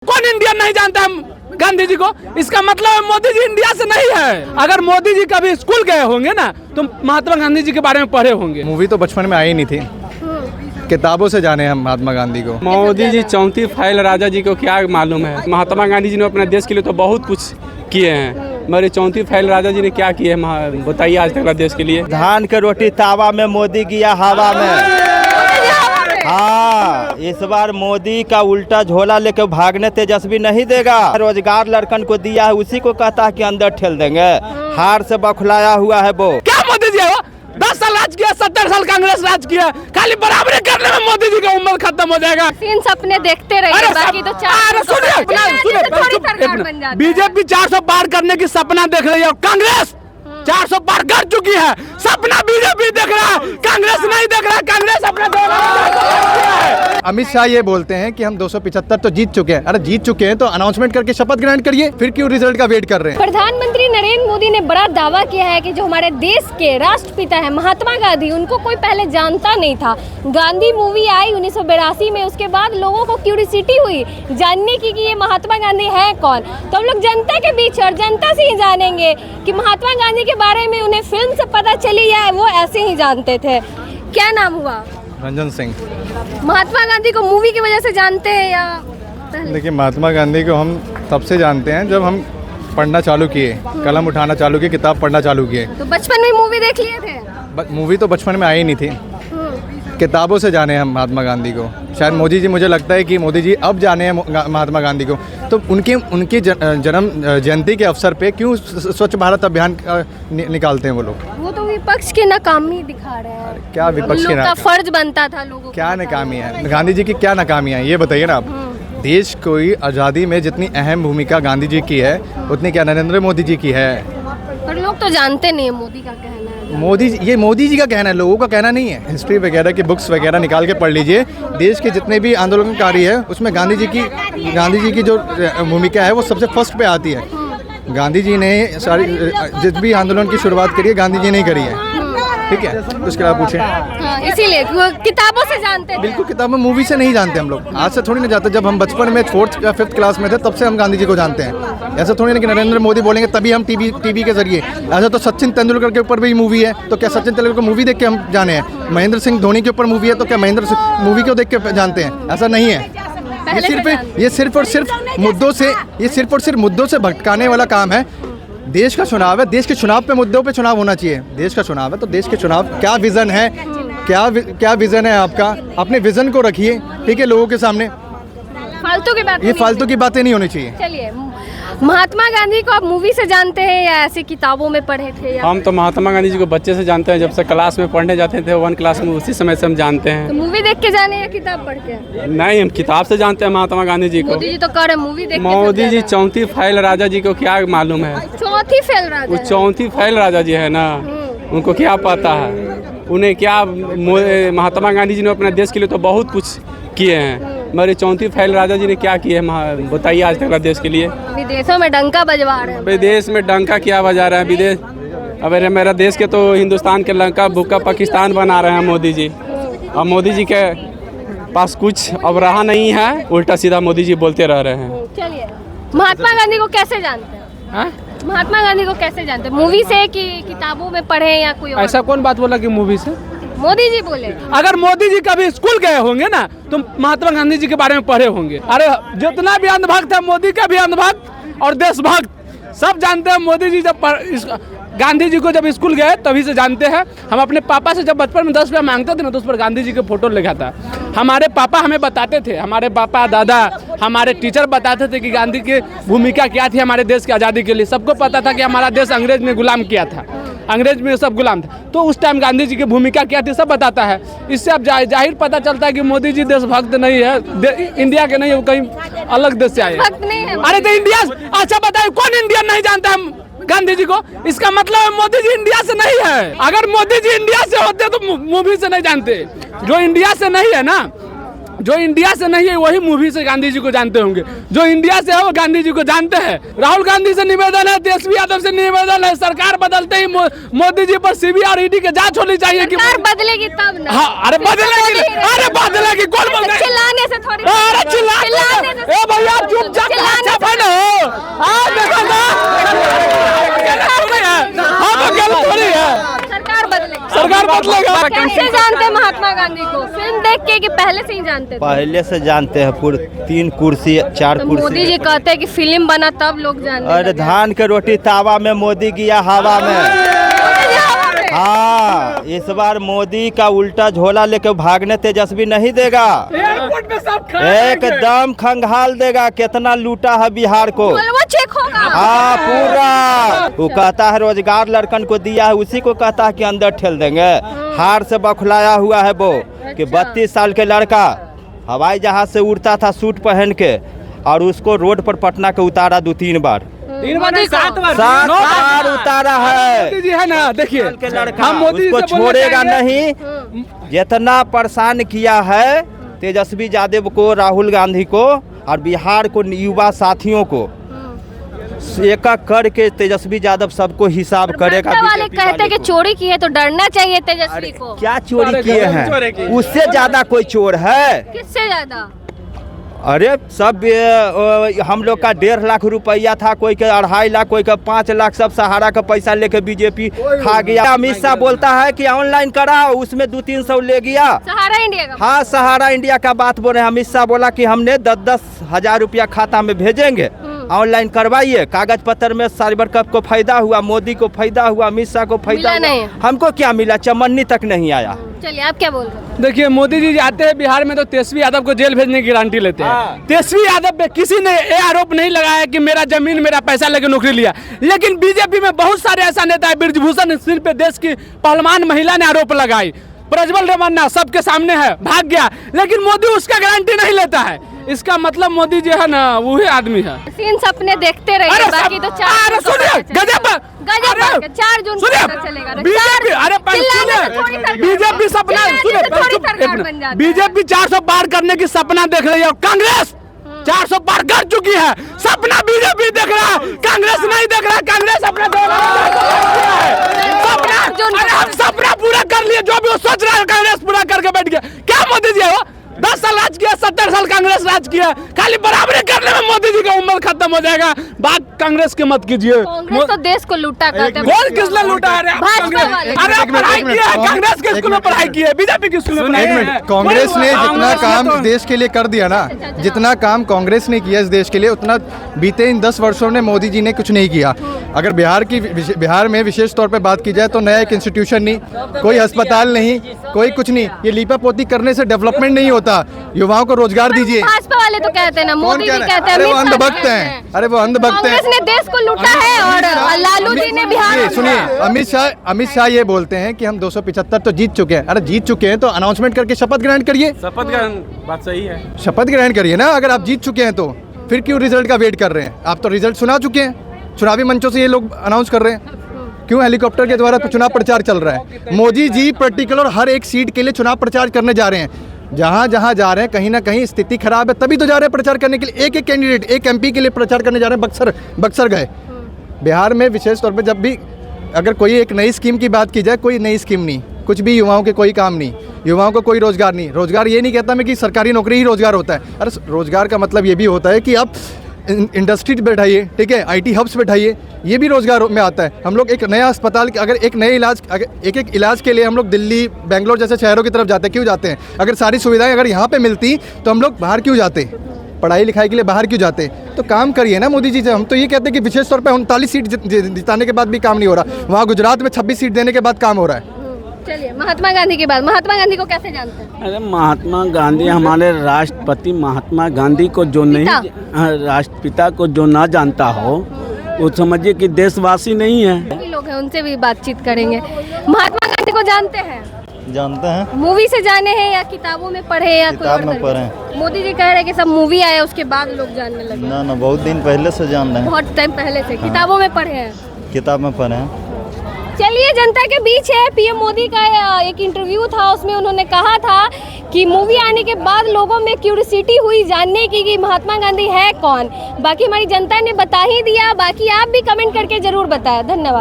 कौन इंडियन नहीं जानता है गांधी जी को? इसका मतलब है मोदी जी इंडिया से नहीं है। अगर मोदी जी कभी स्कूल गए होंगे ना तो महात्मा गांधी जी के बारे में पढ़े होंगे। मूवी तो बचपन में आई नहीं थी, किताबों से जाने हम महात्मा गांधी को। मोदी जी 34 फाइल राजा जी को क्या मालूम है? महात्मा गांधी जी ने अपने देश के लिए तो बहुत कुछ किए हैं, मगर 34 फाइल राजा जी ने क्या किए हैं बताइए आज तक देश के लिए। धान के रोटी तावा में, मोदी किया हवा में। हाँ, इस बार मोदी का उल्टा झोला लेकर भागने तेजस्वी नहीं देगा। रोजगार लड़कन को दिया है, उसी को कहता है कि अंदर ठेल देंगे। हार से बखलाया हुआ है वो। क्या मोदी जी है वो? 10 साल राज किया, 70 साल कांग्रेस राज किया, खाली बराबरी करने में मोदी जी का उम्र खत्म हो जाएगा। तीन सपने देखते रहिए, बाकी तो बीजेपी 400 पार करने की सपना देख रही है और कांग्रेस 400 पार कर चुकी है। सपना बीजेपी देख रहा है, कांग्रेस नहीं देख रहा है। कांग्रेस अपने अमित शाह ये बोलते हैं कि हम 275 तो जीत चुके हैं। अरे जीत चुके हैं तो अनाउंसमेंट करके शपथ ग्रहण करिए, फिर क्यों रिजल्ट का वेट कर रहे हैं? प्रधानमंत्री नरेंद्र मोदी ने बड़ा दावा किया है कि जो हमारे देश के राष्ट्रपिता है महात्मा गांधी, उनको कोई पहले जानता नहीं था। गांधी मूवी आई 1982 में, उसके बाद लोगों को क्यूरियोसिटी हुई जानने की कि ये महात्मा गांधी है कौन। तो हम लोग जनता के बीच और जनता से ही जानेंगे कि महात्मा गांधी के बारे में उन्हें फिल्म से पता चली या वो ऐसे ही जानते थे। क्या नाम हुआ? रंजन सिंह। महात्मा गांधी को मूवी की वजह से जानते हैं या पहले? देखिए, महात्मा गांधी को हम तब से जानते हैं जब हम पढ़ना चालू किए, कलम उठाना चालू किए, किताब पढ़ना चालू किए। तो बचपन में मूवी देख लिए थे? मूवी तो बचपन में आई नहीं थी, किताबों से जाने हम महात्मा गांधी को। शायद मोदी जी, मुझे लगता है कि मोदी जी अब जाने हैं महात्मा गांधी को। तो उनके जन्म जयंती के अवसर पे क्यों स्वच्छ भारत अभियान निकालते हैं वो लोग? वो तो विपक्ष की नाकामी दिखा रहे हैं। क्या विपक्ष की नाकामी? फर्ज बनता था लोगों क्या नाकामी है गांधी जी की? क्या नाकामी है ये बताइए ना आप। देश की आज़ादी में जितनी अहम भूमिका गांधी जी की है, उतनी क्या नरेंद्र मोदी जी की है? पर लोग तो जानते नहीं, मोदी का कहना है। ये मोदी जी का कहना है, लोगों का कहना नहीं है। हिस्ट्री वगैरह की बुक्स वगैरह निकाल के पढ़ लीजिए। देश के जितने भी आंदोलनकारी है उसमें गांधी जी की जो भूमिका है वो सबसे फर्स्ट पे आती है। गांधी जी ने सारी जिस भी आंदोलन की शुरुआत करी है गांधी जी ने करी है, ठीक है? उसके बाद पूछे इसीलिए किताबों से जानते हैं। बिल्कुल, किताबों मूवी से नहीं जानते हम लोग। आज से थोड़ी ना जाते, जब हम बचपन में 4th या 5th क्लास में थे तब से हम गांधी जी को जानते हैं। ऐसा थोड़ी ना कि नरेंद्र मोदी बोलेंगे तभी हम टीवी के जरिए। ऐसा तो सचिन तेंदुलकर के ऊपर भी मूवी है, तो क्या सचिन तेंदुलकर मूवी देख के हम जाने हैं? महेंद्र सिंह धोनी के ऊपर मूवी है, तो क्या महेंद्र सिंह मूवी को देख के जानते हैं? ऐसा नहीं है। ये सिर्फ और सिर्फ मुद्दों से भटकाने वाला काम है। देश का चुनाव है, देश के चुनाव पे मुद्दों पे चुनाव होना चाहिए। देश का चुनाव है तो देश के चुनाव क्या विजन है, क्या विजन है आपका? अपने विजन को रखिए, ठीक है, लोगों के सामने। फालतू की बातें नहीं होनी चाहिए। चलिए, महात्मा गांधी को आप मूवी से जानते हैं या ऐसे किताबों में पढ़े थे? हम तो महात्मा गांधी जी को बच्चे से जानते हैं, जब से क्लास में पढ़ने जाते थे 1 क्लास में, उसी समय से हम जानते हैं। तो मूवी देख के जाने या किताब पढ़ के? नहीं, हम किताब से जानते हैं महात्मा गांधी जी को। मोदी जी तो कह रहे मूवी देख के। मोदी जी 34 फाइल राजा जी को क्या मालूम है? 34 फाइल राजा? वो 34 फाइल राजा जी है ना, उनको क्या पता है? उन्हें क्या, महात्मा गांधी जी ने अपने देश के लिए तो बहुत कुछ किए हैं, मगर 34 फाइल राजा जी ने क्या किए हैं बताइए आज तक देश के लिए। विदेशों में डंका बजवा रहे हैं। विदेश में डंका क्या बजा रहे हैं? विदेश, अब मेरा देश के तो हिंदुस्तान के लंका भूखा पाकिस्तान बना रहे हैं मोदी जी। अब मोदी जी के पास कुछ अब रहा नहीं है, उल्टा सीधा मोदी जी बोलते रह रहे हैं। चलिए, महात्मा गांधी को कैसे जानते हैं? महात्मा गांधी को कैसे जानते हैं? मूवी से कि किताबों में पढ़े या कोई और? ऐसा कौन बात बोला कि मूवी से? मोदी जी बोले। अगर मोदी जी कभी स्कूल गए होंगे ना तो महात्मा गांधी जी के बारे में पढ़े होंगे। अरे जितना भी अंधभक्त है, मोदी का भी अंधभक्त और देशभक्त सब जानते हैं। मोदी जी जब गांधी जी को जब स्कूल गए तभी से जानते हैं। हम अपने पापा से जब बचपन में 10 रुपया मांगते थे ना तो उस पर गांधी जी के फोटो लिखा था। हमारे पापा हमें बताते थे, हमारे पापा दादा हमारे टीचर बताते थे कि गांधी की भूमिका क्या थी हमारे देश की आज़ादी के लिए। सबको पता था कि हमारा देश अंग्रेज ने गुलाम किया था, अंग्रेज में सब गुलाम था, तो उस टाइम गांधी जी की भूमिका क्या थी सब बताता है। इससे अब जाहिर पता चलता है कि मोदी जी देशभक्त नहीं है, इंडिया के नहीं है, वो कहीं अलग देश से आए। अरे तो इंडिया, अच्छा बताइए कौन इंडियन नहीं जानता है गांधी जी को? इसका मतलब है मोदी जी इंडिया से नहीं है। अगर मोदी जी इंडिया से होते तो मूवी से नहीं जानते। जो इंडिया से नहीं है ना जो इंडिया से नहीं है वही मूवी से गांधी जी को जानते होंगे, जो इंडिया से है वो गांधी जी को जानते हैं। राहुल गांधी से निवेदन है, तेजस्वी यादव से निवेदन है, सरकार बदलते ही मोदी जी पर सीबीआई और ईडी की जांच होनी चाहिए कि सरकार बदलेगी तब ना। हाँ, अरे बदलेगी, अरे बदलेगी, कौन बोल रहा है? चिल्लाने से थोड़ी, अरे चिल्लाने से ए भैया चुपचाप चुपचाप है ना, देखो ना, हाँ तो गलत थोड़ी है। सरकार बदलेगी, सरकार बदलेगा। कैसे जानते हैं महात्मा गांधी को? फिल्म देख के कि पहले से ही जानते थे? पहले से जानते हैं, पूरे 3 कुर्सी 4 तो कुर्सी। मोदी जी कहते हैं कि फिल्म बना तब लोग जानते अरे धान के रोटी तावा में, मोदी गया हवा में। हाँ, इस बार मोदी का उल्टा झोला लेके भागने तेजस्वी नहीं देगा, एयरपोर्ट में सब एकदम खंगाल देगा। कितना लूटा है बिहार को, वो चेक होगा। हाँ पूरा। वो कहता है रोजगार लड़कन को दिया है, उसी को कहता है कि अंदर ठेल देंगे। हार से बखलाया हुआ है वो कि 32 साल के लड़का हवाई जहाज से उड़ता था सूट पहन के, और उसको रोड पर पटना के उतारा 2-3 बार, 7 बार उतारा है। मोदी जी है ना, देखिए हम मोदी जी उसको से बोलना छोड़ेगा चाहेंगे। नहीं। जितना परेशान किया है तेजस्वी यादव को, राहुल गांधी को और बिहार को युवा साथियों को, एक एक करके तेजस्वी यादव सबको हिसाब करेगा। भाजपा वाले बीजेपी कहते हैं कि को। चोरी की है तो डरना चाहिए तेजस्वी को। क्या चोरी किए चोरी किए हैं? उससे ज्यादा कोई चोर है? किससे ज्यादा? अरे सब हम लोग का 1.5 लाख रुपया था, कोई के 2.5 लाख, कोई का 5 लाख, सब सहारा का पैसा लेके बीजेपी खा गया। अमित शाह बोलता है कि ऑनलाइन कराओ, उसमें 200-300 ले गया। सहारा इंडिया का? हाँ, सहारा इंडिया का बात बोल रहे हैं। अमित शाह बोला कि हमने 10-10 हजार रुपया खाता में भेजेंगे, ऑनलाइन करवाइए। कागज पत्र में साइबर कप को फायदा हुआ, मोदी को फायदा हुआ, अमित शाह को फायदा मिला नहीं। हुआ। हमको क्या मिला? चमन्नी तक नहीं आया। चलिए आप क्या बोल रहे हैं? देखिए मोदी जी आते हैं बिहार में तो तेजस्वी यादव को जेल भेजने की गारंटी लेते हैं। तेजस्वी यादव पे किसी ने ये आरोप नहीं लगाया कि मेरा जमीन मेरा पैसा लेके नौकरी लिया, लेकिन बीजेपी में बहुत सारे ऐसा नेता है, ब्रजभूषण सिंह पे देश की पहलवान महिला ने आरोप लगाई, प्रज्वल रमन्ना सबके सामने है, भाग गया, लेकिन मोदी उसका गारंटी नहीं लेता है। इसका मतलब मोदी जी है ना वही आदमी है। सीन सपने देखते रहिए, बाकी तो 4 जून सुनिए गजब 4 जून को पता चलेगा। बीजेपी, अरे बीजेपी सपना सुनिए, बीजेपी 400 पार करने की सपना देख रही है, कांग्रेस 400 पार कर चुकी है। सपना बीजेपी देख रहा है, कांग्रेस नहीं देख रहा। कांग्रेस अपना सपना पूरा कर लिया, जो भी वो सोच रहा है कांग्रेस पूरा करके बैठ गया। क्या मोदी जी है वो? 10 साल राज किया, 70 साल कांग्रेस राज किया, खाली बराबरी करने में मोदी जी का उम्र खत्म हो जाएगा। बात कांग्रेस की मत कीजिए। कांग्रेस तो देश को लूटा करते हैं। कौन किसने लूटा है? भाजपा वाले। अरे पढ़ाई की है, कांग्रेस के स्कूल में पढ़ाई की है, बीजेपी के स्कूल में पढ़ाई एक की है। मिनट, कांग्रेस ने जितना काम देश के लिए कर दिया ना, जितना काम कांग्रेस ने किया इस देश के लिए, उतना बीते इन 10 वर्षों में मोदी जी ने कुछ नहीं किया। अगर बिहार में विशेष तौर पे बात की जाए तो नया एक इंस्टीट्यूशन नहीं, कोई अस्पताल नहीं, कोई कुछ नहीं। ये लीपा पोती करने से डेवलपमेंट नहीं होता। युवाओं को रोजगार दीजिए। भाजपा वाले तो कहते हैं ना, मोदी भी कहते हैं, अरे वो अमित शाह अंधभक्त कहते हैं, अरे वो अंधभक्त हैं। कांग्रेस ने देश को लूटा है और लालू जी ने बिहार को सुनिए, लूटा। अमित शाह ये बोलते हैं कि हम 275 तो जीत चुके हैं। अरे जीत चुके हैं तो अनाउंसमेंट करके शपथ ग्रहण करिए। शपथ ग्रहण बात सही है। शपथ ग्रहण करिए ना। अगर आप जीत चुके हैं तो फिर क्यों रिजल्ट का वेट कर रहे हैं? आप तो रिजल्ट सुना चुके हैं, चुनावी मंचों से ये लोग अनाउंस कर रहे हैं। क्यों हेलीकॉप्टर के द्वारा चुनाव प्रचार चल रहा है? मोदी जी पर्टिकुलर हर एक सीट के लिए चुनाव प्रचार करने जा रहे हैं। जहाँ जहाँ जा रहे हैं कहीं ना कहीं स्थिति खराब है, तभी तो जा रहे हैं प्रचार करने के लिए। एक एक कैंडिडेट, एक एमपी के लिए प्रचार करने जा रहे हैं। बक्सर गए। बिहार में विशेष तौर पे जब भी अगर कोई एक नई स्कीम की बात की जाए, कोई नई स्कीम नहीं, कुछ भी युवाओं के कोई काम नहीं, युवाओं को कोई रोजगार नहीं। रोजगार ये नहीं कहता मैं कि सरकारी नौकरी ही रोजगार होता है। अरे रोजगार का मतलब ये भी होता है कि आप इंडस्ट्री बैठाइए, ठीक है, आईटी हब्स बैठाइए, ये भी रोजगार में आता है। हम लोग एक नया अस्पताल, अगर एक नए इलाज, अगर एक इलाज के लिए हम लोग दिल्ली, बेंगलोर जैसे शहरों की तरफ जाते हैं, क्यों जाते हैं? अगर सारी सुविधाएं अगर यहाँ पे मिलती तो हम लोग बाहर क्यों जाते? पढ़ाई लिखाई के लिए बाहर क्यों जाते? तो काम करिए ना मोदी जी से। हम तो ये कहते हैं कि विशेष तौर पर 39 सीट जिताने के बाद भी काम नहीं हो रहा। वहाँ गुजरात में 26 सीट देने के बाद काम हो रहा है। चलिए महात्मा गांधी के बाद, महात्मा गांधी को कैसे जानते हैं? अरे महात्मा गांधी हमारे राष्ट्रपति महात्मा गांधी को जो नहीं, राष्ट्रपिता को जो ना जानता हो वो समझिए कि देशवासी नहीं है। भी लोग हैं, उनसे भी बातचीत करेंगे। महात्मा गांधी को जानते हैं? जानते हैं। मूवी से जाने हैं या किताबों में पढ़े या कोई और किताब में तरीके? पढ़े। मोदी जी कह रहे हैं कि सब मूवी आया उसके बाद लोग जानने लगे। ना बहुत दिन पहले से जान रहे हैं। बहुत टाइम पहले से किताबों में पढ़े हैं। किताब में पढ़े हैं। चलिए, जनता के बीच है। पीएम मोदी का एक इंटरव्यू था, उसमें उन्होंने कहा था कि मूवी आने के बाद लोगों में क्यूरियोसिटी हुई जानने की कि महात्मा गांधी है कौन। बाकी हमारी जनता ने बता ही दिया, बाकी आप भी कमेंट करके जरूर बताएं। धन्यवाद।